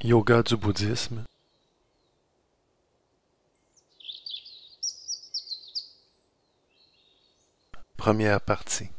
Yoga du bouddhisme. Première partie.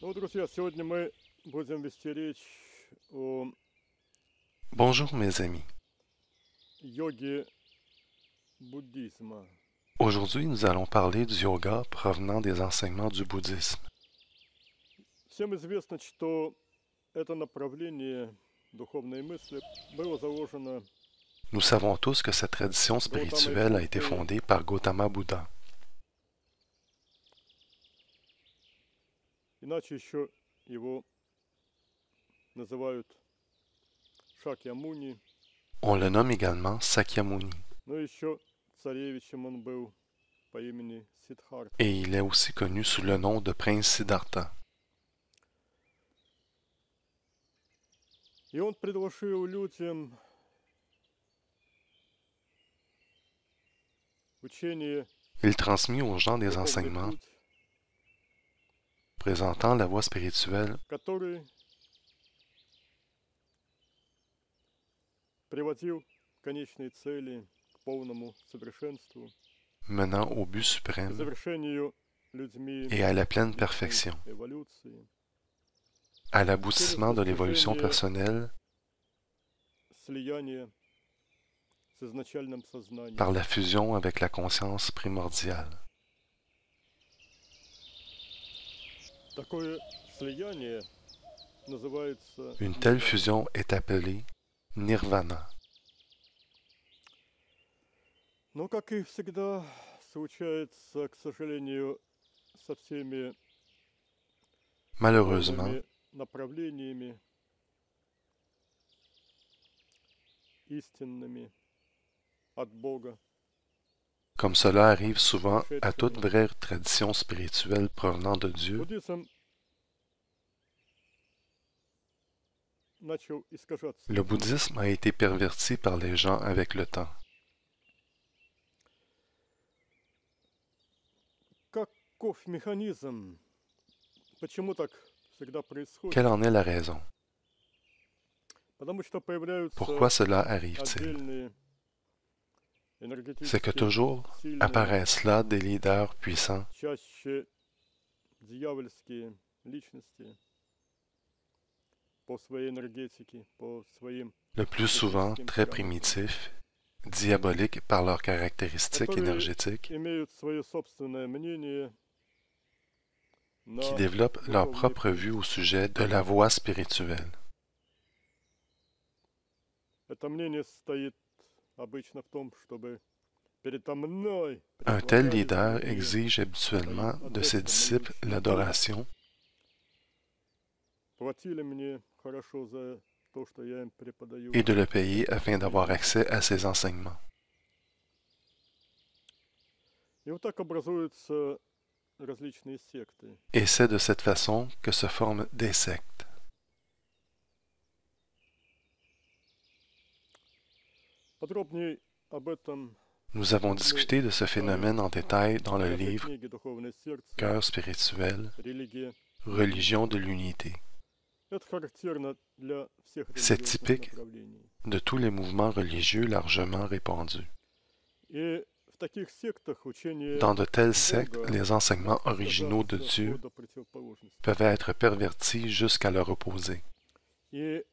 Ну, друзья, сегодня мы будем вести речь о Bonjour mes amis. йоге буддизма. Aujourd'hui, nous allons parler du yoga provenant des enseignements du bouddhisme. Всем известно, что это направление духовной мысли было заложено Nous savons tous que cette tradition spirituelle a été fondée par Gautama Bouddha. иначе еще его называют Шакьямуни, On le nomme également Sakyamuni, но еще царевичем он был по имени Сиддхартха. et il est aussi connu sous le nom de prince Siddhartha. И он предложил людям учение Il transmit aux gens des духовный enseignements путь, présentant la voie spirituelle который приводил к конечной цели, к полному совершенству, menant au but к suprême завершению людьми et à la pleine личной perfection, эволюции, à l'aboutissement de l'évolution personnelle слияние с изначальным сознанием. par la fusion avec la conscience primordiale. Такое слияние называется Une telle fusion est appelée nirvana. Но, как и всегда случается, к сожалению, со всеми Malheureusement, новыми направлениями истинными от Бога, comme cela arrive souvent à toute vraie tradition spirituelle provenant de Dieu, буддизм начал искажаться. le bouddhisme a été perverti par les gens avec le temps. Каков механизм? Почему так всегда происходит? Quelle en est la raison? Потому что появляются Pourquoi cela arrive-t-il? отдельные C'est que энергетически toujours сильные, apparaissent là des leaders puissants, чаще дьявольские личности по своей энергетике, по своим, le plus souvent très primitifs, diaboliques par leurs caractéristiques которые énergétiques, имеют свое собственное мнение на qui développent leur духовный propre путь. vue au sujet de la voie spirituelle. Это мнение состоит обычно в том, чтобы передо мной Un tel предлагали leader мне exige habituellement de ses disciples l'adoration платили мне хорошо за то, что я им преподаю. et de le payer afin d'avoir accès à ses enseignements. И вот так образуются различные секты. Et c'est de cette façon que se forment des sectes. Подробнее об этом Nous avons discuté de ce phénomène en détail dans le в livre книге «Духовное сердце. Cœur spirituel, Религия». religion de l'unité. Это характерно для всех C'est религиозных typique направлений. de tous les mouvements religieux largement répandus. И в таких сектах учение Dans de telles sectes, Бога les enseignements может originaux de оказаться Dieu до противоположности. peuvent être pervertis jusqu'à leur opposé. И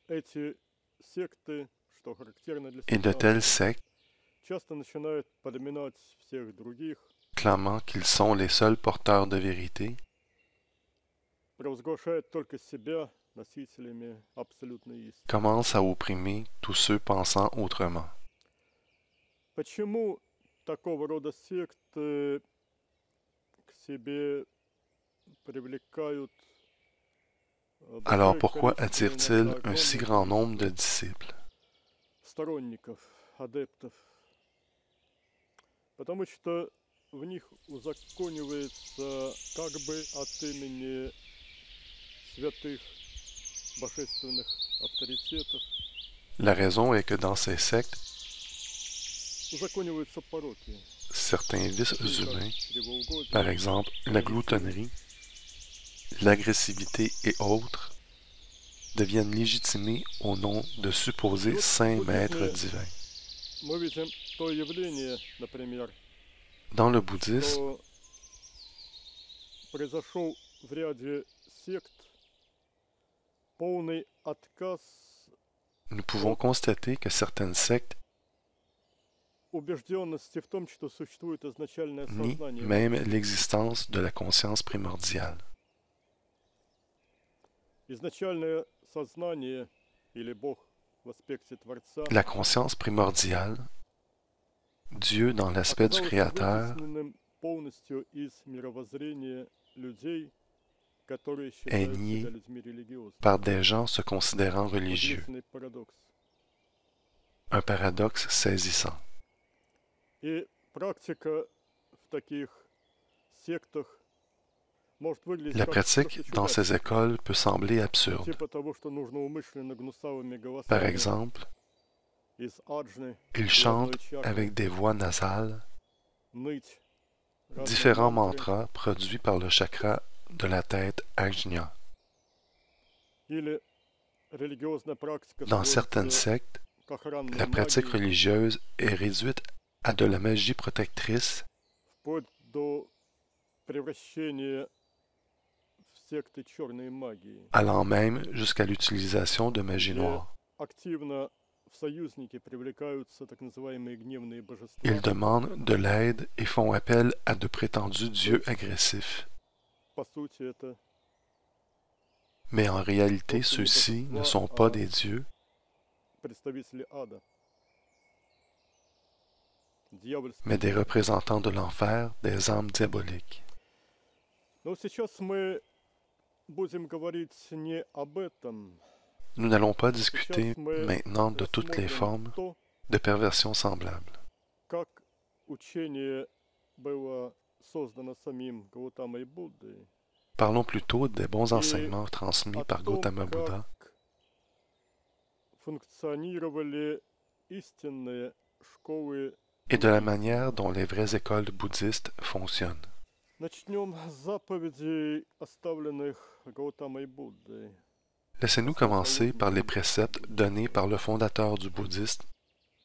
эти секты, что характерно для Et de сектантов, telles sectes, часто начинают подминать всех других, clamant qu'ils sont les seuls porteurs de vérité, провозглашают только себя носителями абсолютной истины. commencent à opprimer tous ceux pensant autrement. Почему такого рода секты к себе привлекают Alors большое pourquoi количество, attire-t-il иногда un si огромное grand nombre de disciples? сторонников, адептов? Потому что в них узаконивается как бы от имени святых божественных авторитетов, La raison est que dans ces sectes, узакониваются пороки, certains vices такие как humains, чревоугодие, par exemple la gloutonnerie, l'agressivité et autres, deviennent légitimés au nom de supposés saints maîtres divins. мы видим то явление, например, Dans le bouddhisme, что произошел в ряде сект полный отказ nous pouvons constater que certaines sectes убежденности в том, что существует изначальное nient сознание. même l'existence de la conscience primordiale. Изначальное сознание или Бог в аспекте Творца La conscience primordiale, Dieu dans l'aspect du оказалось Créateur, вытесненным полностью из мировоззрения людей, которые est считают nié себя людьми религиозными. par des gens se considérant religieux. Удивительный парадокс. Un paradoxe saisissant. И практика в таких сектах может выглядеть La как pratique просто dans ces чудачество. écoles peut sembler absurde. Типа того, что нужно умышленно гнусавыми Par голосами exemple, из аджны ils chantent avec des voix nasales ныть разные différents мантры, mantras produits par le chakra de la tête Ajna. или религиозная практика Dans certaines сводится sectes, к охранной la pratique магии, religieuse est réduite à de la magie protectrice, вплоть до превращения в секты черной магии. allant même jusqu'à l'utilisation de magie Где noire. активно в союзники привлекаются так называемые гневные божества. Ils demandent de l'aide et font appel à de prétendus dieux agressifs. По сути, это Mais en réalité, ceux-ci ne sont pas des dieux, представители ада. Дьявольские. mais des représentants de l'enfer, des âmes diaboliques. Но сейчас мы будем говорить не об этом. Nous n'allons pas discuter Сейчас мы maintenant de toutes les рассмотрим formes то, de perversion semblables. как учение было создано самим Гаутамой Буддой, Parlons plutôt des bons enseignements transmis о par том, Gautama Buddha как функционировали истинные школы. et de la manière dont les vraies écoles bouddhistes fonctionnent. Начнем с заповедей, оставленных Гаутамой Буддой. Laissez-nous commencer par les préceptes donnés par le fondateur du bouddhisme,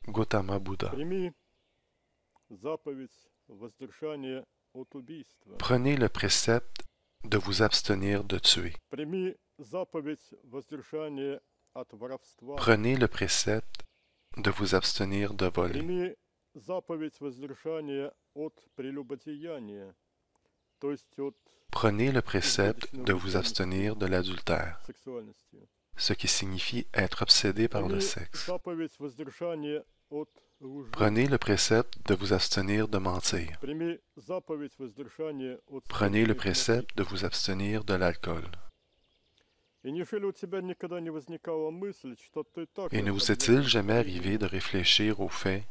Gautama Buddha. Прими заповедь воздержания от убийства. Prenez le précepte de vous abstenir de tuer. Прими заповедь воздержания от воровства. Prenez le précepte de vous abstenir de voler. Прими заповедь воздержания от прелюбодеяния, то есть от Prenez le précepte de vous abstenir de l'adultère. сексуальности. ce qui signifie être obsédé par le Прими sexe. заповедь воздержания от лжи. Prenez le précepte de vous abstenir de mentir. Прими заповедь воздержания от Prenez le скверных précepte de vous abstenir de l'alcool. И неужели у тебя никогда не возникала мысль, что ты так Et ne vous est-il jamais arrivé de réfléchir au fait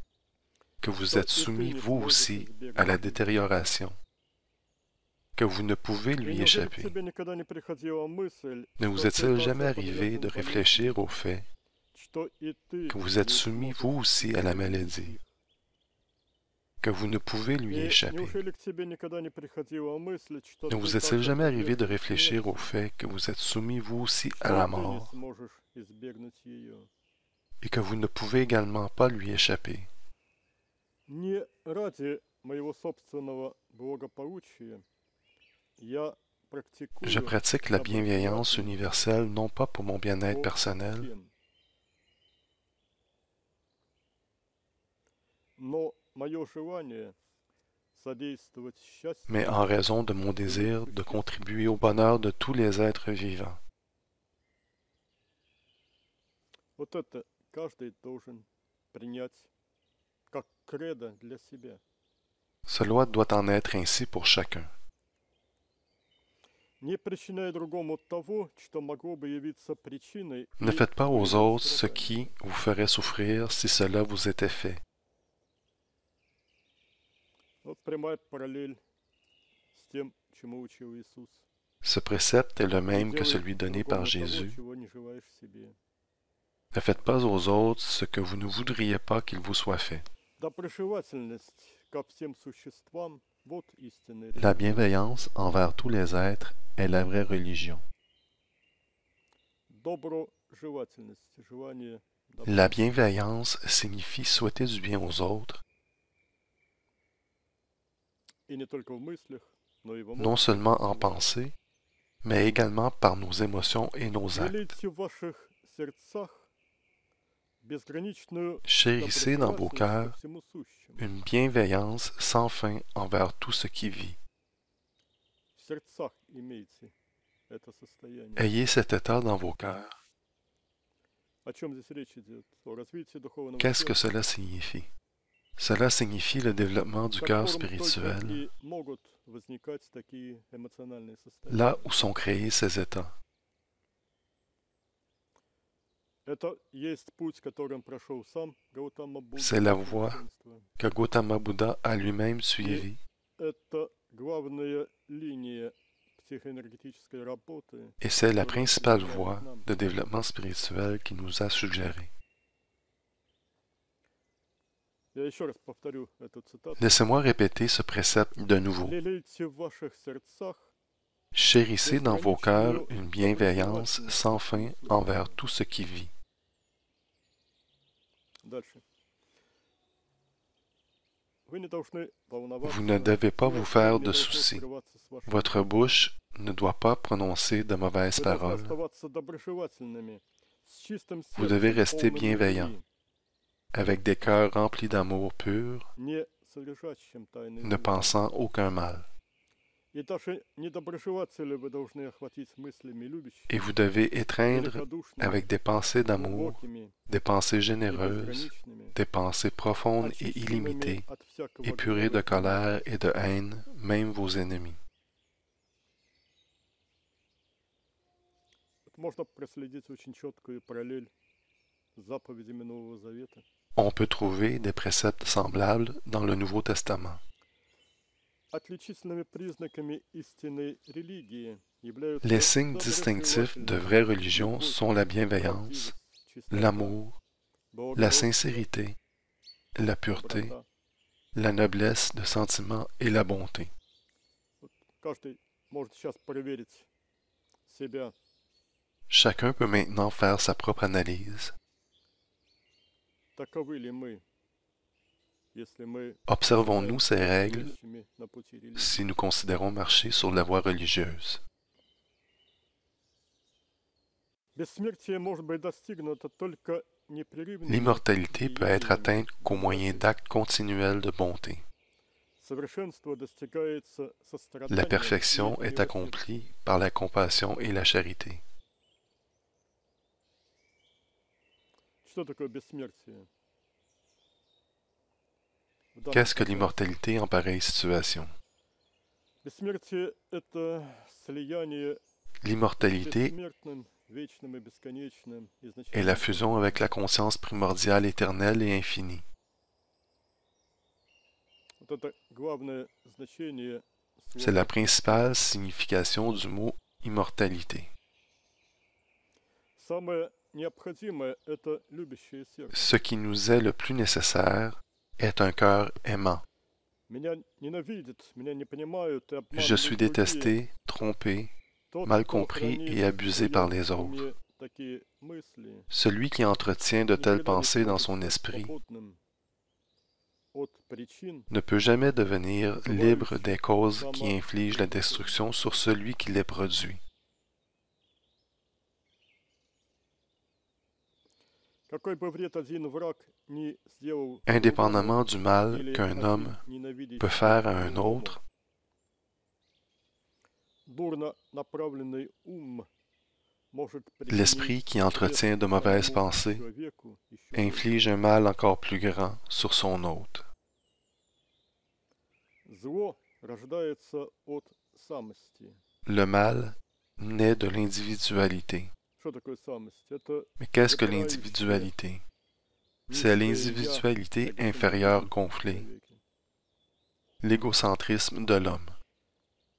que vous êtes soumis vous aussi à la détérioration, que vous ne pouvez lui échapper? Ne vous est-il jamais arrivé de réfléchir au fait que vous êtes soumis vous aussi à la maladie, que vous ne pouvez lui échapper? Ne vous est-il jamais arrivé de réfléchir au fait que vous êtes soumis vous aussi à la mort et que vous ne pouvez également pas lui échapper? Не ради моего собственного благополучия я практикую Je pratique la bienveillance universelle non pas pour mon bien-être personnel, всем. Но мое желание содействовать счастью mais en raison de mon désir de contribuer au bonheur de tous les êtres vivants. вот это каждый должен принять как кредо для себя. Cela doit en être ainsi pour chacun. Не причиняй другому того, что могло бы явиться причиной. Ne и faites pas aux твоего autres ce страдания. qui vous ferait souffrir si cela vous était fait. Вот прямая параллель с тем, чему учил Иисус. Ce précepte est le Не même que делай celui donné par другому того, Jésus. чего не желаешь себе. Ne faites pas aux autres ce que vous ne voudriez pas qu'il vous soit fait. Доброжелательность ко всем существам – вот истинная La религия. bienveillance envers tous les êtres est la vraie religion. Доброжелательность – желание добра. La bienveillance signifie souhaiter du bien aux autres, И не только в мыслях, но и в non эмоциях. seulement en pensée, mais également par nos émotions et nos actes. Велите в ваших сердцах безграничную Chérissez dans vos доброжелательность ко cœurs всему сущему. une bienveillance sans fin envers tout ce qui vit. В сердцах имейте это состояние. Ayez cet état dans vos cœurs. О чем здесь речь идет? О развитии духовного Qu'est-ce que сердца, cela signifie? Cela signifie le développement du в cœur котором только spirituel, и могут возникать такие эмоциональные состояния. là où sont créés ces états. Это есть путь, которым прошел сам Гаутама Будда. C'est la voie совершенства. que Gautama Buddha a lui-même suivi, Это главная линия психоэнергетической работы. et c'est la principale voie de développement spirituel qui nous a suggéré. Я еще раз повторю эту цитату. Laissez-moi répéter ce précepte de nouveau. Лелейте в ваших сердцах Chérissez dans vos cœurs une bienveillance sans fin envers tout ce qui vit. дальше. Вы не должны волноваться, Vous ne devez pas vous не faire de должны soucis. скрываться с вашей Votre bouche ne doit pas prononcer de mauvaises Вы должны paroles. оставаться доброжелательными, с чистым Vous devez сердцем, rester полным bienveillant, любви, avec des cœurs remplis d'amour pur, не содержащим тайны ne зла. pensant aucun mal. И даже недоброжелателей вы должны охватить мыслями любящими, Et vous devez étreindre великодушными, avec des pensées d'amour, глубокими des pensées и généreuses, безграничными, des pensées profondes et очищенными illimitées, от всякого épurées de гнева. colère et de haine, même vos ennemis. Вот можно проследить очень четкую параллель с заповедями Нового Завета. On peut trouver des préceptes semblables dans le Nouveau Testament. Отличительными признаками истинной религии являются Les signes distinctifs de vraie religion sont la bienveillance, l'amour, la sincérité, la pureté, la noblesse de sentiment et la bonté. Каждый может сейчас проверить себя. Chacun peut maintenant faire sa propre analyse. Таковы ли мы, если мы Observons-nous ces règles идущими на пути религии? si nous considérons marcher sur la voie religieuse? Бессмертие может быть достигнуто только непрерывным. L'immortalité peut être atteinte qu'au moyen d'actes continuels de bonté. Совершенство достигается La состраданием perfection и est милосердием. accomplie par la compassion et la charité. Что такое бессмертие? В данном Qu'est-ce que случае l'immortalité en pareille situation? бессмертие — это слияние с L'immortalité бессмертным, вечным и бесконечным, est la изначальным fusion avec la сознанием. conscience primordiale éternelle et infinie. Вот это главное значение C'est la слова principale бессмертие. signification du mot immortalité. Самое необходимое — это любящее сердце. Ce qui nous est le plus nécessaire est un cœur aimant. Меня ненавидят, меня не понимают и Je suis обманывают другие. détesté, trompé, Тот, mal кто compris хранит et в abusé par своем les autres. уме такие мысли, Celui qui entretient de telles никогда не pensées dans сможет son стать esprit свободным от причин, ne peut jamais devenir libre des вызывающих causes qui infligent la самоуничтожение. destruction sur celui qui les produit. Какой бы вред один враг не сделал другому, Indépendamment du mal или qu'un один homme ненавидящий peut faire à un другому, autre, дурно направленный ум может l'esprit причинить qui вред entretient de mauvaises самому pensées человеку еще больше. inflige un mal encore plus grand sur son hôte. Зло рождается от самости. Le mal naît de l'individualité. Что такое самость? Это Mais qu'est-ce que запирающее l'individualité? C'est низкое l'individualité «я» inférieure эгоцентризм в gonflée, человеке. l'égocentrisme de l'homme.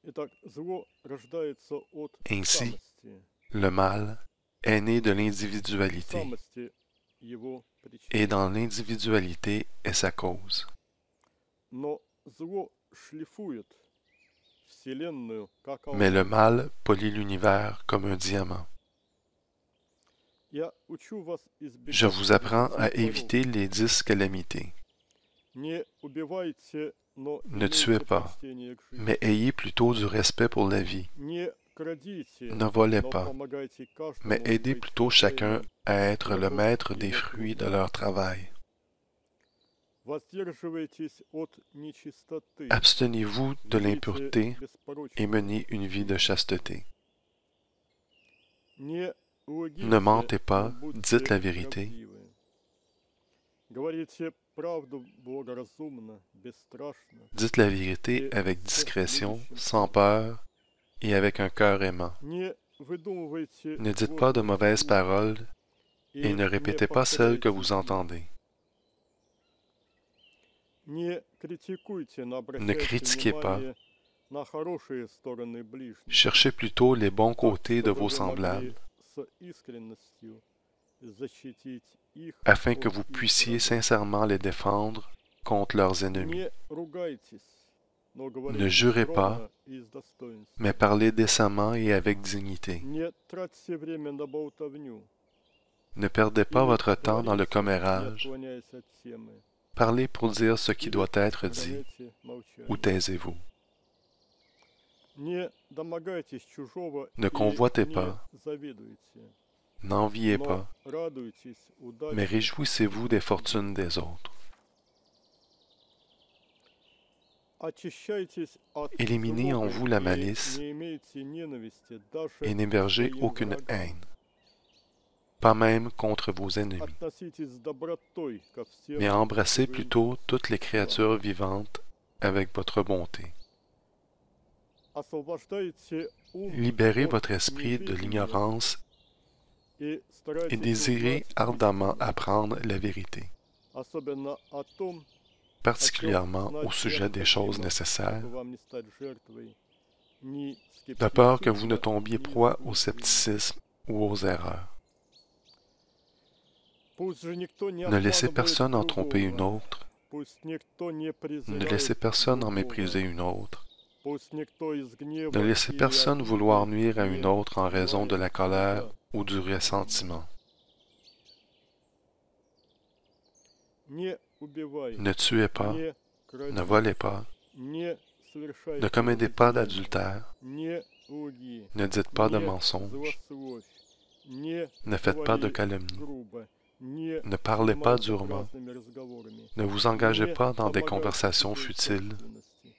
Итак, зло рождается от Ainsi, самости. le mal est né de В l'individualité, самости его et причина. dans l'individualité est sa cause. Но зло шлифует Вселенную, как Mais le алмаз. mal polie l'univers comme un diamant. Я учу вас Je избегать vous apprends à 10 éviter пороков. les 10 calamités. Не убивайте, но Ne имейте tuez pas, почтение к жизни. mais ayez plutôt du respect pour la vie. Не крадите, Ne volez но pas, помогайте mais каждому aidez быть plutôt chacun хозяином à être le своего maître des идейного fruits de труда. leur travail. Воздерживайтесь от нечистоты. Abstenez-vous de Ведите l'impureté et беспорочную menez une vie de chasteté. Не лгите, Ne mentez но pas, будьте dites la vérité. правдивы. Говорите правду благоразумно, бесстрашно. Dites la vérité avec discrétion, sans peur et avec un cœur aimant. Не выдумывайте Ne dites pas de ложных mauvaises слухов paroles и et ne не répétez pas celles que повторяйте vous их. entendez. Не критикуйте, но Ne обращайте critiquez pas. внимание на хорошие стороны ближних, Cherchez plutôt les bons так, côtés de чтобы vos вы semblables, могли с искренностью защитить их afin que от vous их puissiez врагов. sincèrement les défendre contre leurs ennemis. Не ругайтесь, но Ne говорите jurez pas, скромно и с достоинством. mais parlez décemment et avec dignité. Не тратьте время на болтовню. Ne perdez pas Или votre temps dans le говорите, не commérage. отклоняясь от темы. Parlez pour dire ce qui Или doit être dit, сохраняйте ou молчание. taisez-vous. Не домогайтесь чужого Ne и convoitez не pas, завидуйте, n'enviez но pas, радуйтесь mais удаче. réjouissez-vous des fortunes des autres. Очищайтесь от Éliminez en злобы vous la и malice не имейте ненависти даже et к n'hébergez своим aucune врагам. haine, pas même contre vos ennemis, Относитесь с добротой ко всем mais embrassez живым plutôt toutes les créatures vivantes avec votre bonté. освобождайте ум Libérez от votre esprit de неведения l'ignorance и et старайтесь désirez узнать ardemment истину, apprendre la vérité, особенно о том, о чем particulièrement au знать sujet des choses необходимо, nécessaires, чтобы вам не стать жертвой ни de peur que vous ne скептицизма, tombiez ни proie au заблуждений. scepticisme ou aux erreurs. Пусть же никто не Ne laissez обманывает personne en tromper une другого, autre, пусть никто не ne презирает laissez personne en другого, mépriser une autre, пусть никто из гнева ne laissez или personne обиды vouloir nuire à не une autre en raison de la желает colère вреда. ou du ressentiment. Не убивайте, Ne tuez pas, не ne крадите, volez pas, не совершайте ne commettez pas злодеяния, d'adultère, не лги, ne dites pas de не mensonges, злословь, не ne faites pas de говори calomnie, грубо, не ne parlez pas занимайтесь durement, праздными разговорами, ne vous engagez не pas dans des помогайте conversations чужой futiles, собственности,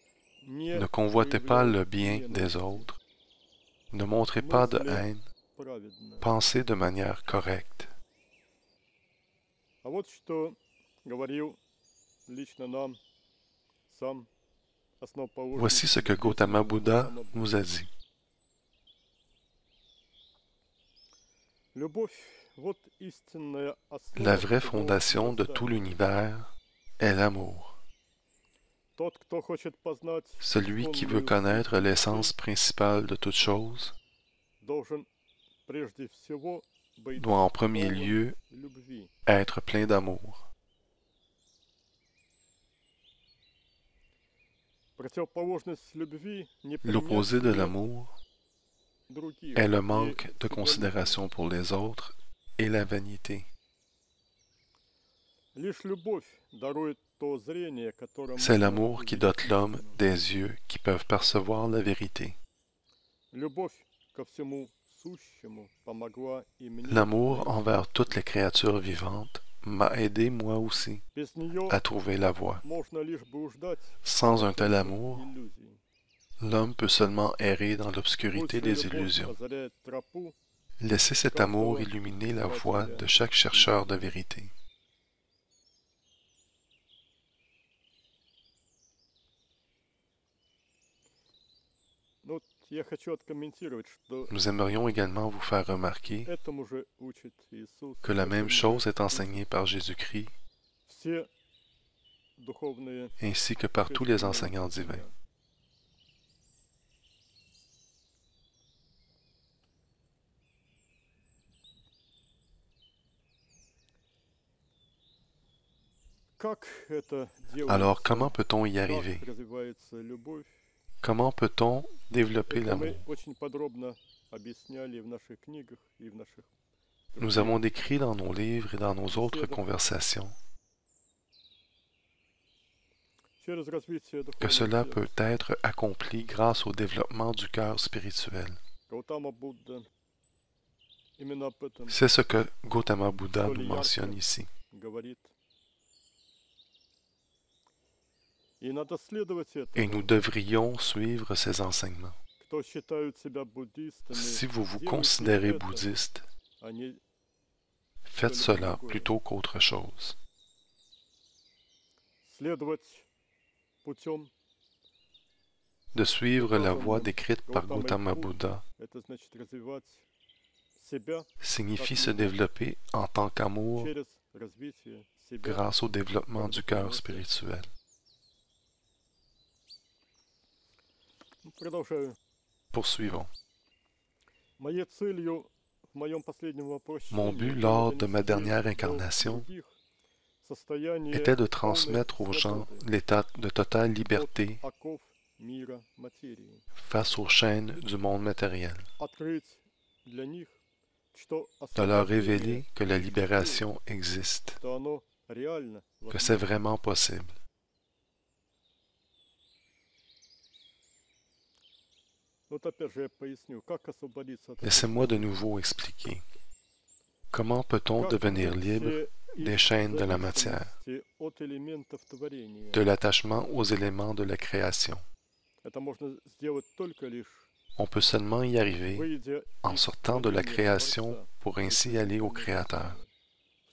не ne convoitez pas le проявляйте bien des ненависти, autres, ne montrez pas de мысли haine, праведно. pensez de manière correcte. А вот что говорил лично нам сам основоположник Voici ce que Gautama Bouddha nous a dit. Любовь, вот истинная La основа vraie всего fondation de tout мироздания. l'univers est l'amour. Тот, кто хочет познать Celui qui veut исконную connaître суть l'essence души, principale de toute chose должен прежде всего быть doit en premier полон lieu любви. être plein d'amour. Противоположность любви не L'opposé de принятие l'amour других est le и manque de всегда considération pour les autres et la vanité. лишь любовь дарует то зрение, которым C'est можно l'amour qui увидеть dote l'homme истину. des yeux qui peuvent percevoir la vérité. Любовь ко всему сущему помогла и мне. L'amour envers toutes les créatures vivantes m'a aidé moi aussi Без нее à trouver la voie. можно лишь блуждать Sans un tel в amour, иллюзии. l'homme peut seulement errer dans l'obscurité Пусть des любовь illusions. озаряет тропу, Laissez cet amour illuminer la voie de chaque chercheur de vérité. но вот я хочу откомментировать, что Nous aimerions également vous faire remarquer этому же учит Иисус. que la même этому chose же est enseignée par Jésus-Christ все духовные ainsi que par tous les enseignants divins. учителя. Как это Alors делается? comment peut-on y Как arriver? развивается любовь? Comment peut-on développer Это мы l'amour? очень подробно объясняли в наших книгах и в наших Nous avons décrit dans nos livres et dans nos autres conversations через развитие que духовного cela сердца. peut être accompli grâce au développement du cœur spirituel. Гаутама Будда именно об этом C'est ce que Gautama Bouddha nous mentionne ici. говорит. И надо следовать Et этому. nous devrions suivre ces enseignements. Кто считают себя буддистами, Si vous vous делайте considérez это, bouddhiste, а не faites cela plutôt qu'autre chose. следовать путем. De suivre la voie décrite par Gautama Bouddha Это значит развивать себя signifie se développer en tant qu'amour через развитие себя. grâce au développement du cœur spirituel. Продолжаю. Poursuivons. Моей целью в моем последнем Mon воплощении but было lors de ma донести dernière до incarnation других состояние était de полной transmettre aux gens свободы l'état de totale от liberté оков мира материи. face aux chaînes du monde matériel, Открыть для них, что de leur освобождение, révéler que la libération existe, что оно реально que c'est vraiment possible. Вот опять же я поясню, как освободиться от Laissez-moi de nouveau expliquer. Comment peut-on devenir libre des chaînes de la matière, от элементов творения. de l'attachement aux éléments de la création? Это можно сделать только лишь On peut seulement y arriver выйдя en из sortant de la творения création Творца, pour ainsi aller au Créateur,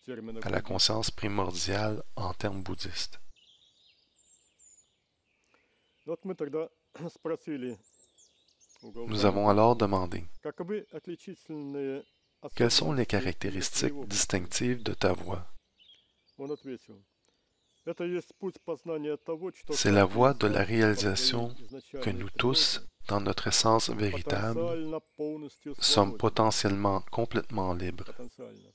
в терминах à la буддизма. conscience primordiale en termes bouddhistes. Вот мы тогда спросили у Nous Гаутамы, avons alors demandé, каковы отличительные quelles sont les особенности caractéristiques твоего пути? distinctives de ta voix? Он ответил, это есть путь познания того, что C'est la каждый voie из de la нас по réalisation своей que изначальной nous tous, природе dans notre essence véritable, потенциально полностью sommes свободен. potentiellement complètement libres. Потенциально.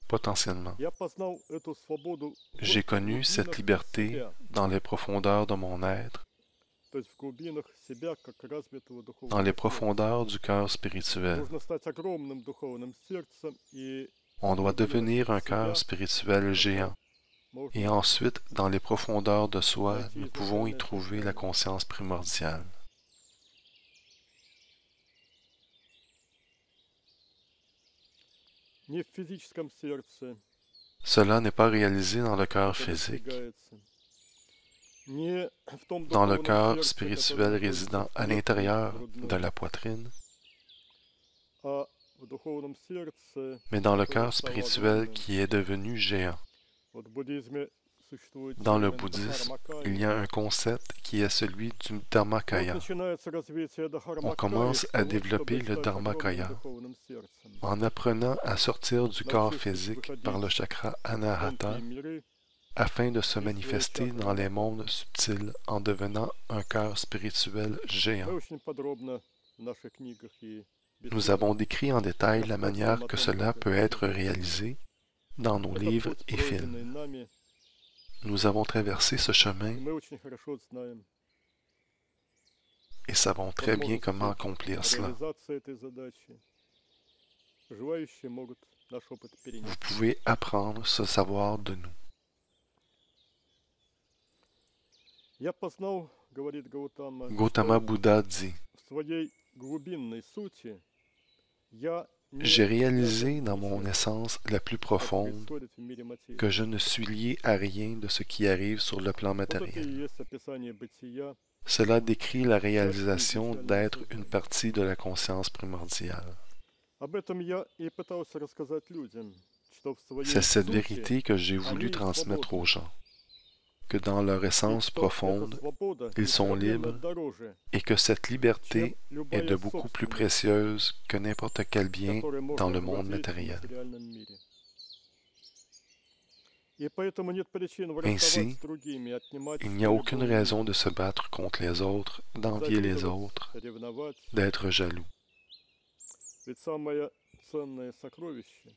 Potentiellement. Я познал эту свободу в J'ai connu cette глубинах liberté себя, dans les profondeurs de mon être, то есть в глубинах себя как развитого dans духовного les сердца. profondeurs du cœur spirituel. Нужно стать огромным духовным сердцем, и On doit devenir un cœur spirituel géant. можно Et ensuite, dans les profondeurs de soi, nous pouvons y trouver la conscience primordiale. не в физическом сердце Cela n'est pas réalisé dans le cœur это physique, достигается, не в том dans le духовном cœur сердце, spirituel которое résidant находится à внутри l'intérieur грудной, de la poitrine, а в духовном сердце, mais dans le которое cœur стало spirituel огромным, qui est devenu géant, Вот в буддизме существует Dans le термин bouddhisme, Dharmakaya. il y a un concept qui est celui du И вот Dharmakaya. начинается развитие On Дхармакаи commence с à того, чтобы développer le стать огромным Dharmakaya духовным сердцем, en apprenant à sortir du corps научившись physique par le выходить chakra в Anahata тонкие миры afin de se из своей manifester чакры dans les Анахаты. mondes subtils en devenant un cœur spirituel Мы géant. очень подробно в наших книгах и Nous avons беседах décrit en détail la рассказываем manière о que том, cela как это peut être делается. réalisé dans nos Этот livres путь, et пройденный films. нами, Nous avons traversé ce и chemin мы очень хорошо знаем et savons très bien comment возможности accomplir cela. реализации этой задачи. Желающие могут наш опыт Vous перенять. pouvez apprendre ce savoir de nous. Я познал, говорит Гаутама, Gautama что Bouddha dit, в своей глубинной сути я j'ai не réalisé связан dans mon ничем, essence la plus как profonde происходит в мире материи. que je ne suis lié à rien de ce qui arrive sur le plan Вот это и matériel. есть описание бытия Cela décrit la нашей réalisation изначального d'être une сознания. partie de la conscience primordiale. Об этом я и пытался рассказать людям, что в C'est своей cette сути vérité que j'ai voulu они transmettre aux свободны, gens, que dans leur и essence что эта profonde, свобода ils sont несравненно libres дороже, et que cette чем liberté est любая de beaucoup plus собственность, précieuse que n'importe quel bien которой dans можно le monde владеть в matériel. материальном мире. И поэтому нет причин Ainsi, враждовать с другими, отнимать il n'y a свою aucune голову, raison de se battre contre les autres, d'envier les завидовать, autres, ревновать. d'être jaloux. Ведь самое ценное сокровище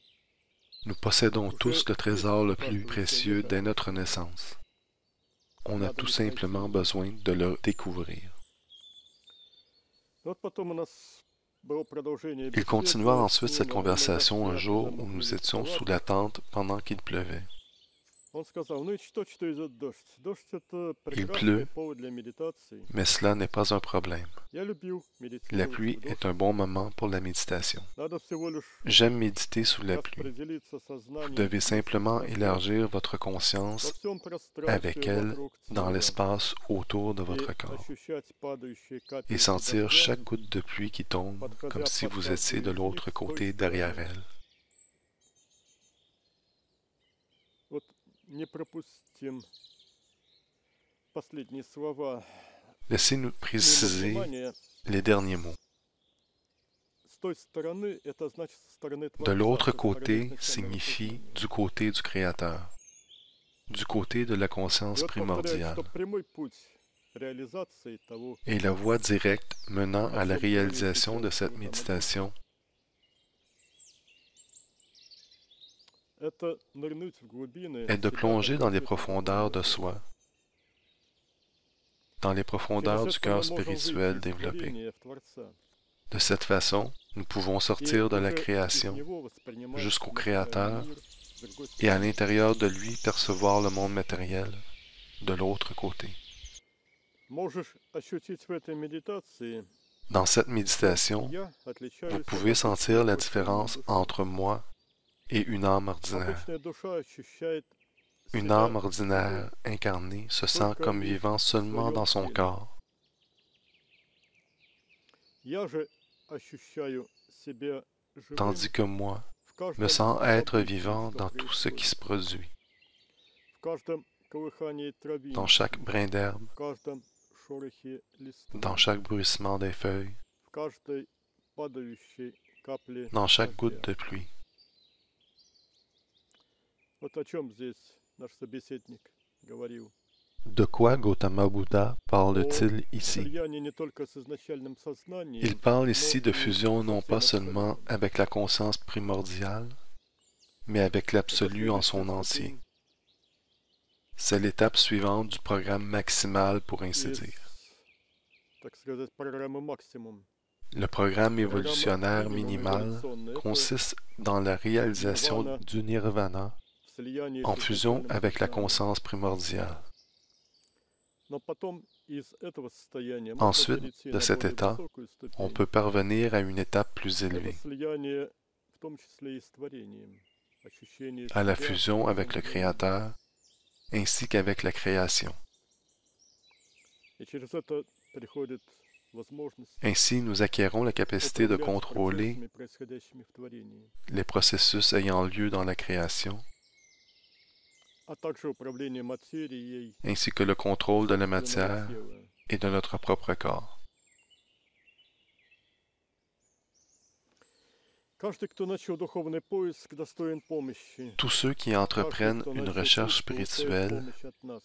Nous possédons уже tous le есть trésor у le plus каждого précieux dès человека. notre naissance. On a Надо tout лишь найти simplement его. besoin de le découvrir. Вот потом у нас было продолжение Il continua беседы ensuite с cette ним, мы conversation un нашли jour окна, où мы nous были в étions sous палатах. la tente pendant qu'il pleuvait. Он сказал, ну и что идет дождь? Дождь это Il прекрасный pleut, повод для медитации. mais cela n'est pas un problème. Я любил La медитировать pluie в est дождь. un bon moment pour la méditation. Надо всего лишь J'aime méditer sous la pluie. распределиться Vous сознанием devez вместе с simplement огнем élargir votre во conscience всем avec пространстве elle вокруг dans тела l'espace autour de и votre corps ощущать падающие et капельки sentir дождя, chaque goutte de pluie qui tombe подходя comme si под vous каждую étiez de из них l'autre с той côté derrière стороны. elle. Вот не пропустим последние слова Laissez-nous мимо préciser внимания. les derniers mots. С той стороны это значит со стороны De Творца, l'autre со стороны côté изначального signifie сознания. du côté du Créateur, du côté de la И conscience вот повторяю, primordiale. что прямой путь реализации того, Et la voie directe menant о à la чем говорит réalisation de сейчас cette Гаутама Будда, méditation это нырнуть в глубины est de себя plonger как dans les космического profondeurs de духовного. soi, dans les Через profondeurs du это cœur мы можем выйти spirituel из développé. творения в Творца De cette façon, nous pouvons и sortir de la уже из création него воспринимать jusqu'au материальный Créateur мир с другой et à стороны. l'intérieur de lui percevoir le monde matériel de l'autre côté. Можешь ощутить в этой медитации, Dans cette что méditation, я vous отличаюсь от pouvez sentir la обычной différence души. entre moi et une âme ordinaire. Обычная душа ощущает Une себя âme ordinaire incarnée se sent только comme лишь vivant в seulement своем dans son теле. corps. Я же ощущаю себя живым Tandis que moi, в me каждом sens être событии, vivant что dans tout ce qui se происходит, produit, в каждом колыхании dans chaque травинки, brin d'herbe, в каждом шорохе dans листвы, chaque bruissement des feuilles, в каждой падающей капле dans chaque goutte дождя. de pluie. Вот о чем здесь наш собеседник говорил. De quoi Gautama Buddha О parle-t-il ici? слиянии не только с изначальным Il сознанием, parle но ici de и fusion non со pas всем seulement абсолютным. avec la conscience primordiale, mais avec Это l'absolu en следующая son entier. ступень C'est l'étape suivante du programme maximal, pour ainsi из, dire. так сказать, программы «Максимум». Le programme Программа évolutionnaire минимум minimal эволюционная. Это consiste dans la réalisation нирвана du nirvana в слиянии en с fusion изначальным avec la сознанием. conscience primordiale. Но потом из этого состояния можно Ensuite, перейти de на cet более état, высокую on ступень. peut parvenir à une étape plus Это élevée, слияние, в том числе и с творением. Ощущение à la себя fusion в avec le новом мире. Créateur, ainsi qu'avec la création. И через это приходит возможность Ainsi, nous acquérons la capacité de управлять contrôler процессами, происходящими в творении. les processus ayant lieu dans la création, а также управление материей, ainsi que le contrôle de la собственного matière тела. et de notre propre corps. Каждый, кто начал духовный поиск, достоин помощи. Tous ceux qui Каждый, entreprennent кто une начал recherche путь, получает spirituelle помощь от нас.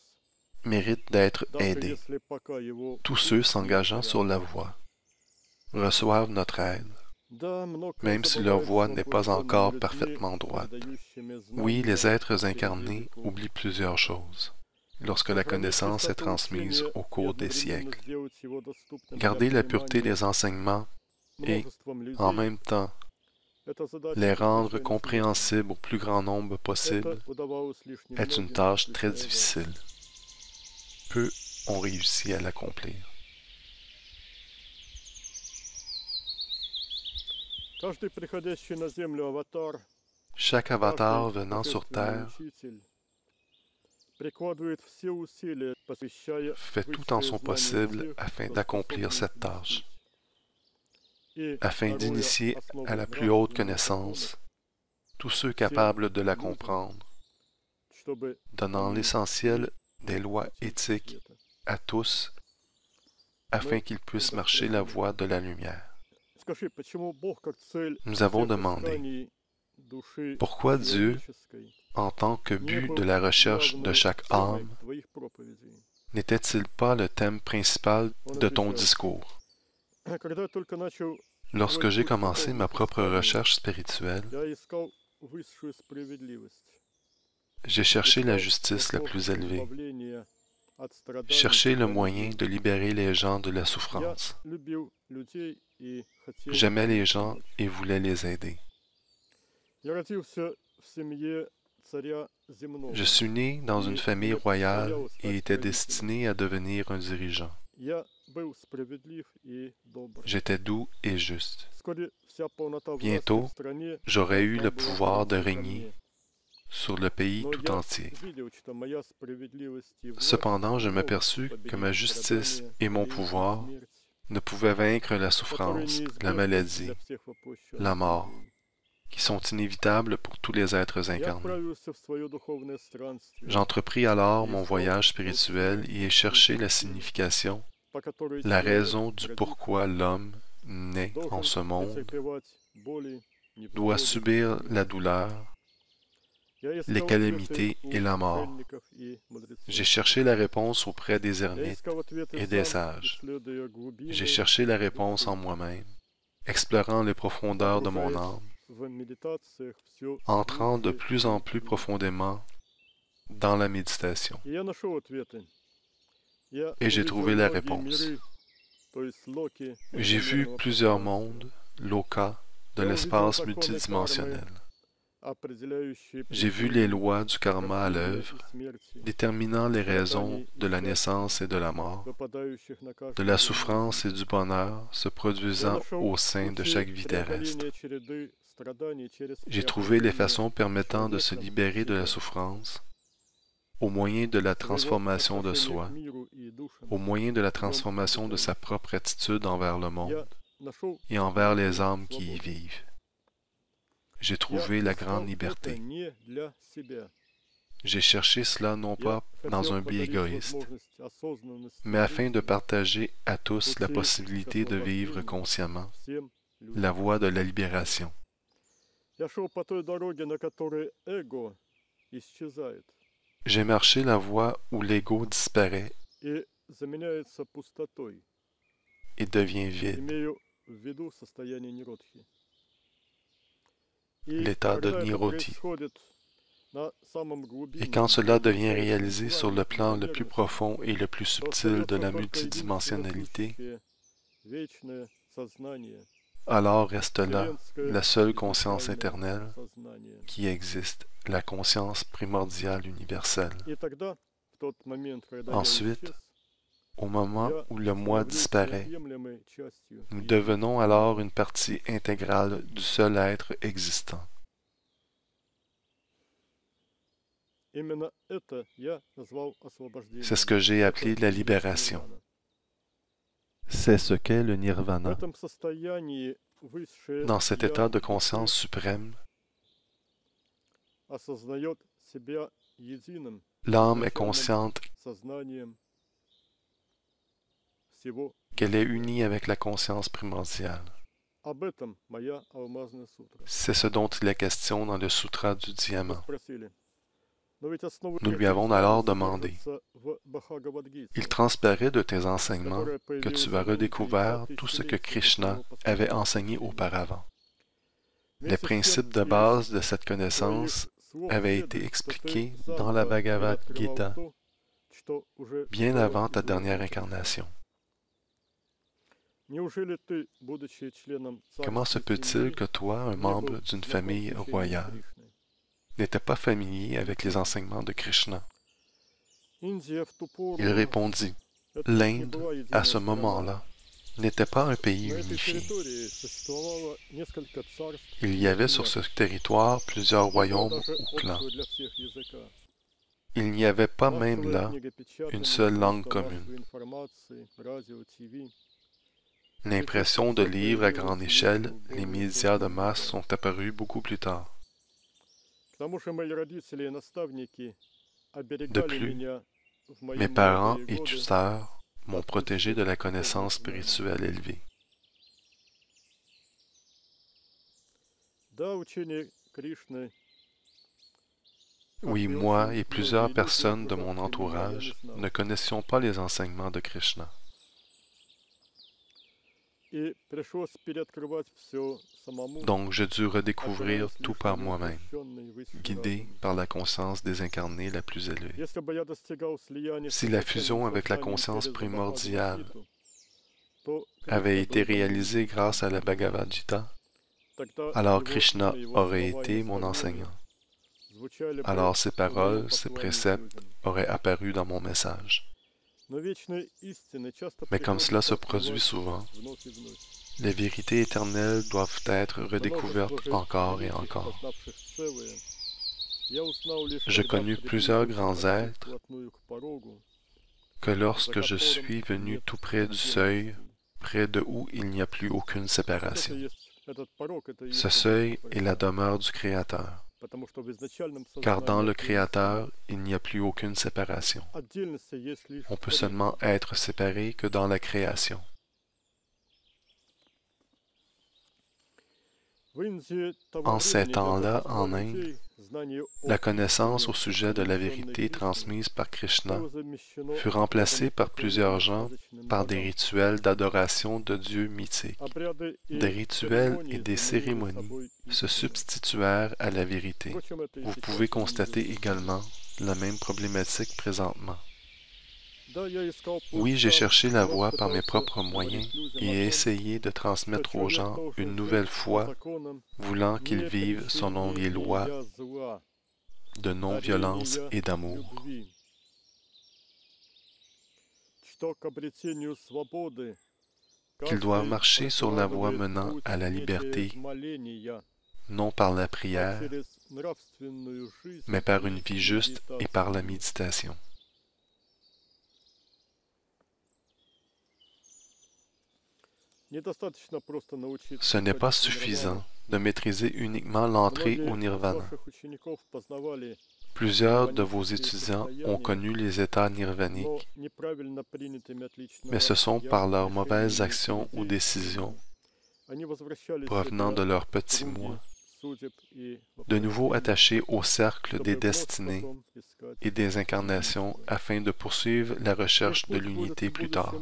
méritent d'être Даже aidés. если пока его Tous путь ceux не s'engageant sur la порядок. voie reçoivent notre aide, Да, многое même si leur забывается voie n'est pas воплощенными encore людьми, parfaitement droite. передающими Oui, les знания êtres среди incarnés веков. oublient plusieurs choses lorsque la Сохранить connaissance est чистоту transmise учения au и cours des одновременно siècles. сделать его доступным для Garder la pureté понимания des enseignements et, множеством en людей même temps, — это задача les rendre посвященной жизни. compréhensibles au plus grand nombre possible Это удавалось лишь est une немногим, tâche très включая вас. difficile. Peu ont réussi à l'accomplir. Каждый приходящий на землю аватар, Chaque avatar каждый venant sur божественный Terre учитель прикладывает все усилия, посвящая fait tout en высшее son знание possible тех, afin кто d'accomplir способен cette tâche, и, afin даруя d'initier основы à la plus haute нравственных connaissance tous ceux законов capables de la людям, comprendre, чтобы donnant они l'essentiel шли des lois путем éthiques света. à tous, afin qu'ils puissent marcher la voie de la lumière. Скажи, почему Бог как цель Nous avons всех demandé исканий души pourquoi Dieu, человеческой en tant que не but был de la recherche de главной chaque темой âme, твоих проповедей. n'était-il pas le thème principal Он de ton отвечал: discours? Когда я только начал Lorsque свой j'ai путь commencé ma духовных propre исканий, recherche spirituelle, я искал высшую справедливость, j'ai cherché la искал justice la способ plus élevée, избавления от страданий cherché le и moyen болезней. de libérer les gens de la Я souffrance. любил людей и хотел J'aimais им les gens помочь. et voulais les aider. Я родился в семье царя земного. Je suis né dans une famille royale et étais destiné à devenir un dirigeant. Я был справедлив и добр. J'étais doux et juste. Вскоре вся полнота власти Bientôt, в стране j'aurais eu должна le была pouvoir de перейти ко régner мне. sur le pays Но tout я entier. видел, что моя справедливость и власть Cependant, je не могут m'aperçus que ma победить justice страдания, et mon болезнь, pouvoir смерть, ne pouvaient vaincre la которые souffrance, la неизбежны maladie, для всех воплощенных la mort, людей. qui sont inévitables pour tous les êtres Я incarnés. отправился в свое духовное странствие, J'entrepris alors mon voyage spirituel et ai cherché la signification, по которой la человек, raison du родившись, pourquoi l'homme, né en ce должен monde, претерпевать боли, doit невзгоды, subir la douleur, Я les искал calamités ответы et у la mort. отшельников и мудрецов. J'ai cherché la réponse auprès des Я ermites искал ответы et des сам, sages. исследуя глубины J'ai cherché la réponse en moi-même, explorant les profondeurs de mon âme, в медитациях все entrant de глубже plus и en plus глубже. profondément dans la méditation. И я нашел ответы. Я Et j'ai увидел trouvé la многие réponse. миры, то есть локи J'ai vu многомерного plusieurs пространства, mondes, loka, de Я l'espace увидел законы multidimensionnel. кармы, определяющие J'ai vu причины les lois du karma à рождения l'œuvre, и смерти, déterminant les raisons de la naissance et de la mort, выпадающих на de каждую la земную souffrance et du bonheur se Я produisant нашел au sein de пути chaque vie terrestre. преодоления череды страданий через J'ai trouvé les преображение façons permettant de se человека libérer de la в себя, souffrance au moyen de la своего transformation de отношения soi, к миру и душам. au moyen de la transformation de sa propre attitude envers le monde Я нашел et envers les великую âmes qui y свободу. vivent. J'ai Я trouvé la искал grande это liberté. не для себя. J'ai cherché cela non Я pas dans хотел un but подарить égoïste, возможность осознанности mais afin de жизни partager à tous la пути к possibilité de vivre освобождению consciemment всем людям. la voie de la libération. Я шел по той дороге, на которой эго исчезает J'ai marché la voie où l'ego disparaît и заменяется пустотой. et devient vide, Имею в виду состояние ниродхи. И l'état de когда это Niroti. происходит на самом Et глубинном, quand cela devient глубочайшем réalisé sur le плане plan le plus планомерности, profond et le plus то subtil de остается la только multidimensionnalité, единственно сущее, вечное сознание, alors reste là вселенское la seule conscience изначальное éternelle сознание. qui existe, la conscience primordiale universelle. И тогда, в тот момент, когда Ensuite, я исчез, Au moment я où le moi становлюсь disparaît, неотъемлемой частью nous единого. devenons alors une partie intégrale du seul être existant. Именно это я назвал освобождением. C'est ce que j'ai appelé Это la и есть libération. нирвана. C'est ce qu'est le В nirvana. этом состоянии высшее Dans cet я état de души conscience suprême, осознает себя L'âme est consciente qu'elle est unie avec la conscience primordiale. C'est ce dont il est question dans le Sutra du diamant. Nous lui avons alors demandé, il transparaît de tes enseignements que tu as redécouvert tout ce que Krishna avait enseigné auparavant. Les principes de base de cette connaissance avaient été expliqués dans la Bhagavad Gita bien avant ta dernière incarnation. Comment se peut-il que toi, un membre d'une famille royale, n'étais pas familier avec les enseignements de Krishna? Il répondit, l'Inde, à ce moment-là, n'était pas un pays unifié. Il y avait sur ce territoire plusieurs royaumes ou clans. Il n'y avait pas même là une seule langue commune. L'impression de livres à grande échelle, les médias de masse sont apparus beaucoup plus tard. De plus, mes parents et tuteurs m'ont protégé de la connaissance spirituelle élevée. Oui, moi et plusieurs personnes de mon entourage ne connaissions pas les enseignements de Krishna. Donc j'ai dû redécouvrir tout par moi-même, guidé par la conscience désincarnée la plus élevée. Si la fusion avec la conscience primordiale avait été réalisée grâce à la Bhagavad Gita, alors Krishna aurait été mon enseignant. Alors ses paroles, ses préceptes auraient apparu dans mon message. Mais comme cela se produit souvent, les vérités éternelles doivent être redécouvertes encore et encore. J'ai connu plusieurs grands êtres que lorsque je suis venu tout près du seuil, près de où il n'y a plus aucune séparation. Ce seuil est la demeure du Créateur, car dans le Créateur, il n'y a plus aucune séparation. On peut seulement être séparé que dans la création. En ces temps-là, en Inde, la connaissance au sujet de la vérité transmise par Krishna fut remplacée par plusieurs gens par des rituels d'adoration de dieux mythiques. Des rituels et des cérémonies se substituèrent à la vérité. Vous pouvez constater également la même problématique présentement. Oui, j'ai cherché la voie par mes propres moyens et ai essayé de transmettre aux gens une nouvelle foi, voulant qu'ils vivent selon les lois de non-violence et d'amour. Qu'ils doivent marcher sur la voie menant à la liberté, non par la prière, mais par une vie juste et par la méditation. Ce n'est pas suffisant de maîtriser uniquement l'entrée au nirvana. Plusieurs de vos étudiants ont connu les états nirvaniques, mais ce sont par leurs mauvaises actions ou décisions, provenant de leur petit moi, de nouveau attachés au cercle des destinées et des incarnations afin de poursuivre la recherche de l'unité plus tard.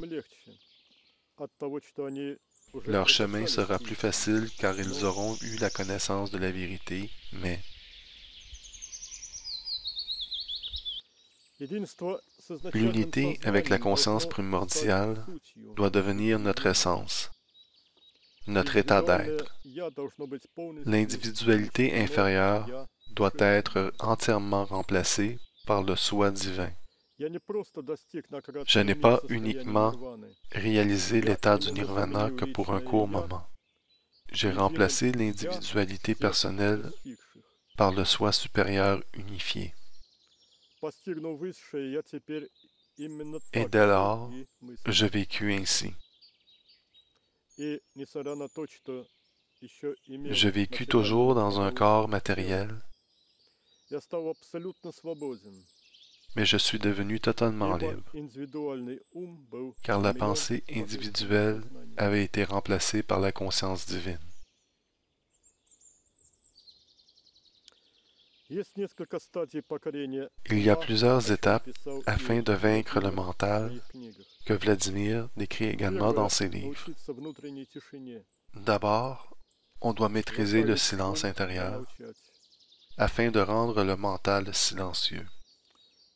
Leur chemin sera plus facile car ils auront eu la connaissance de la vérité, mais l'unité avec la conscience primordiale doit devenir notre essence, notre état d'être. L'individualité inférieure doit être entièrement remplacée par le soi divin. Je n'ai pas uniquement réalisé l'état du nirvana que pour un court moment. J'ai remplacé l'individualité personnelle par le soi supérieur unifié. Et dès lors, je vécus ainsi. Je vécus toujours dans un corps matériel, я стал абсолютно свободен, mais je suis devenu totalement ибо libre, индивидуальный ум был car la заменен pensée божественным individuelle сознанием. avait été remplacée par la conscience divine. Есть несколько стадий покорения Il y a ума, о plusieurs чем étapes писал afin и de vaincre le Владимир в mental своих книгах. que Vladimir décrit également dans Первое — ses livres. научиться внутренней тишине, D'abord, on doit maîtriser le заставить silence ум intérieur замолчать. afin de rendre le mental silencieux.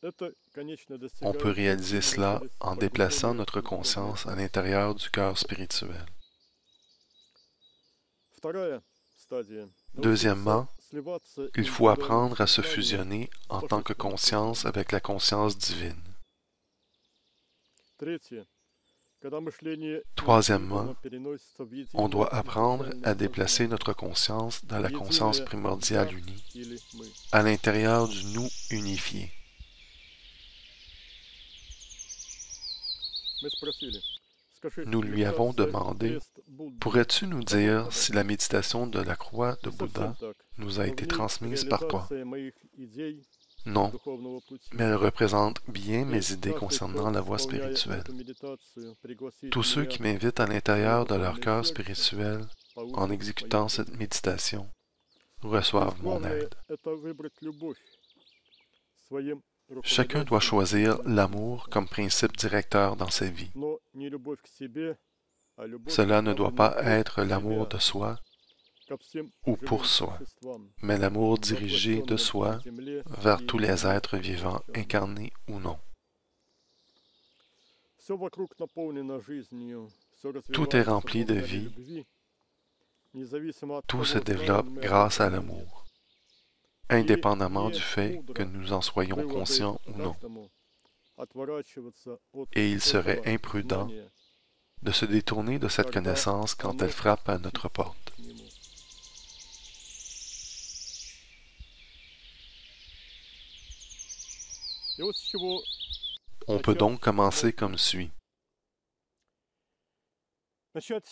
Это, конечно, On peut достигается réaliser cela через en déplaçant пробуждение notre духовной conscience à силы. l'intérieur du cœur spirituel. Вторая стадия — научиться Deuxièmement, сливаться il faut индивидуальным apprendre à se сознанием fusionner с en tant que божественным conscience сознанием. avec la conscience divine. Третье — когда мышление Troisièmement, индивидуума переносится в on единое doit apprendre à изначальное déplacer сознание, notre conscience dans la в conscience единое primordiale «я» unie, или «мы». à l'intérieur du nous unifié. Мы спросили, скажи, Nous lui avons медитация demandé, крест Будды pourrais-tu nous дана dire когда? si la méditation de la croix de Не совсем Bouddha так, nous a но в été ней transmise par toi? реализация моих идей Non, духовного пути. mais elle représente bien И mes idées каждый, concernant кто, la voie исполняя spirituelle. эту медитацию, пригласит Tous ceux меня qui m'invitent à в свое l'intérieur de leur духовное cœur сердце, spirituel en получит exécutant мою cette помощь. méditation Здесь reçoivent mon главное aide. — это выбрать любовь своим Chacun doit руководящим choisir духовным l'amour принципом. comme principe directeur dans sa vie. Но не любовь к себе, а любовь Cela ne doit pas направленную être от l'amour себя de soi ко всем ou живым pour soi, существам, mais l'amour dirigé de воплощенным soi на земле vers и tous les êtres невоплощенным. vivants, incarnés ou non. Все вокруг наполнено жизнью, все Tout est развивается rempli de благодаря vie, любви, независимо от tout того, se знаем développe мы об grâce à этом или нет. l'amour, И indépendamment не du fait que мудро nous en soyons было бы conscients ou non. каждому отворачиваться от Et il serait этого imprudent знания, de se détourner de cette когда connaissance quand оно elle frappe à notre стучится porte. к нему. И вот с чего On peut начать donc commencer можно. comme suit. Начать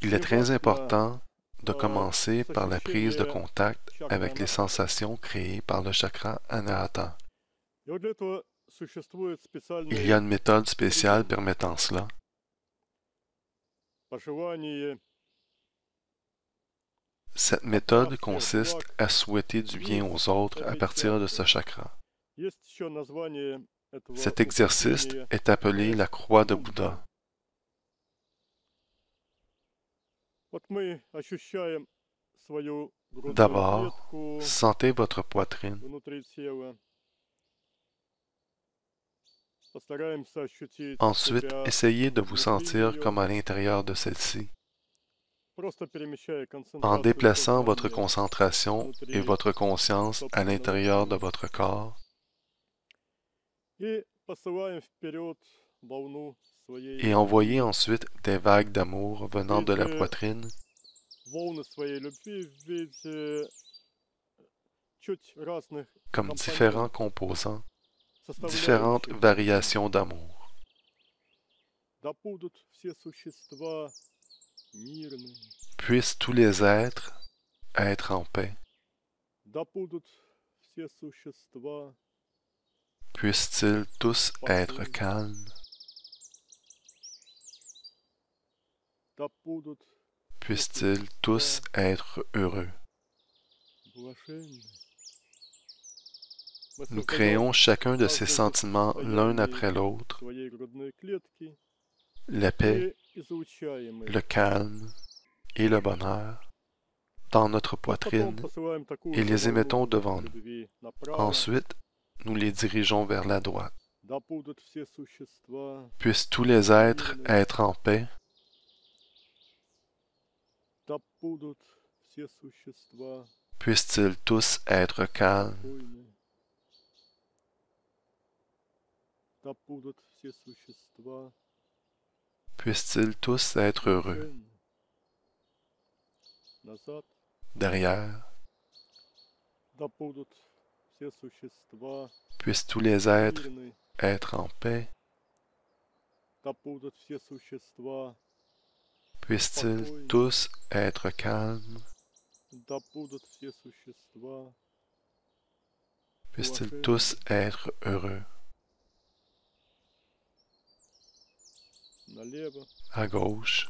Il est очень très важно important de с commencer par la prise de ощущения contact чакры avec les анахаты. sensations créées par le chakra Anahata. И вот для этого существует Il y a специальные une méthode spéciale приемы. permettant cela. Пожелание Cette от méthode всех consiste благ à souhaiter du bien aux autres à этой partir de ce чакры. chakra. Есть еще название этого Cet exercice упражнения est appelé la «Крест croix de Будды». Bouddha. Вот мы ощущаем свою грудную D'abord, клетку sentez votre poitrine. внутри тела. Постараемся ощутить Ensuite, себя essayez de vous внутри sentir нее, comme à l'intérieur de celle-ci, просто перемещая en концентрацию déplaçant votre сознания concentration et внутри votre conscience à собственного l'intérieur de тела. votre corps И посылаем вперед волну своей et envoyez любви. ensuite des vagues d'amour venant de la Эти poitrine, волны своей любви в виде чуть разных comme différents компонентов, composants, différentes составляющих variations d'amour. да будут все существа мирные, Puissent tous les êtres être en paix, да будут все существа puissent-ils tous être спокойны, calmes, да будут все puissent-ils tous существа être heureux. блаженны. Мы Nous создаем créons chacun de ces каждый в sentiments l'un состоянии après l'autre, своей грудной клетки la paix, и излучаем le их. calme et le bonheur dans notre А потом poitrine посылаем такую et же les émettons волну devant nous. любви направо. Ensuite, nous les dirigeons vers la droite. Да будут все существа Puissent tous les êtres мирны, être en paix, да будут все существа puissent-ils tous être calmes, спокойны, да будут все существа puissent-ils tous être heureux. блаженны. Назад, Derrière, да будут все существа puissent tous les êtres мирны, être en paix, да будут все существа puissent-ils спокойны, tous être calmes, да будут все существа Puissent-ils tous être heureux. налево. À gauche,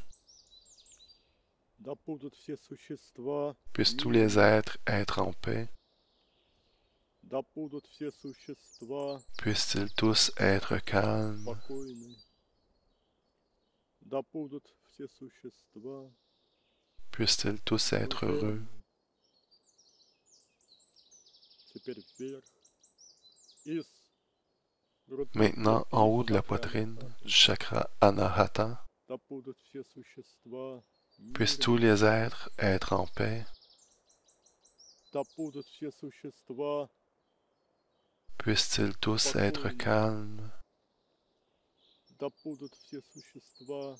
Да будут все существа puissent tous мирными. les êtres être en paix. Да будут все существа Puissent-ils tous être calmes. спокойны. Да будут все существа Puissent-ils tous être heureux. блаженны. Теперь вверх. Из груди Maintenant, en haut de la Анахата. poitrine, du chakra Anahata, Да будут все существа puissent tous мирными. les êtres être en paix. Да будут все существа Puissent-ils tous être спокойны. calmes. Да будут все существа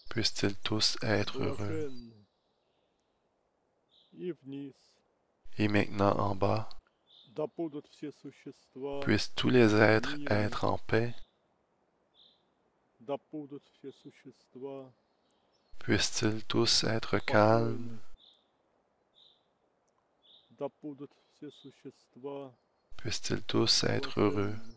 Puissent-ils tous être heureux. блаженны. И вниз. Et maintenant en bas, Да будут все существа puissent tous les êtres мирными. être en paix. Да будут все существа Puissent-ils tous être calmes. спокойны. Да будут все существа Puissent-ils tous être heureux. блаженны.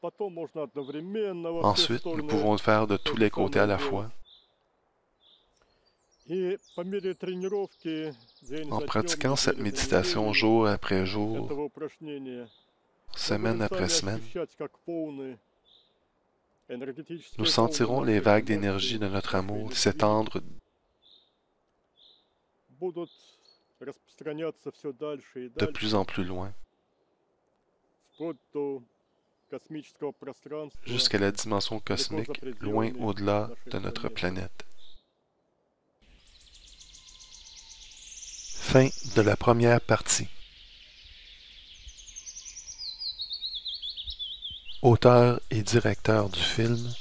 Потом можно одновременно во все Ensuite, nous стороны pouvons le faire de tous то les же côtés à самое la делать. fois. И по мере тренировки день En за pratiquant днем, cette неделя за méditation неделей jour après jour, этого упражнения, мы semaine будем après сами semaine, ощущать, как волны, nous энергетические волны sentirons les наших vagues эмоций, d'énergie de notre нашей amour любви s'étendre будут распространяться все дальше и de дальше, plus en plus loin, вплоть до космического пространства, jusqu'à la dimension далеко за cosmique, loin пределами au-delà нашей de notre планеты. planète. Fin de la première partie. Auteur et directeur du film,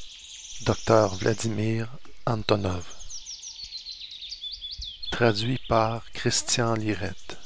Dr Vladimir Antonov. Traduit par Christian Lirette.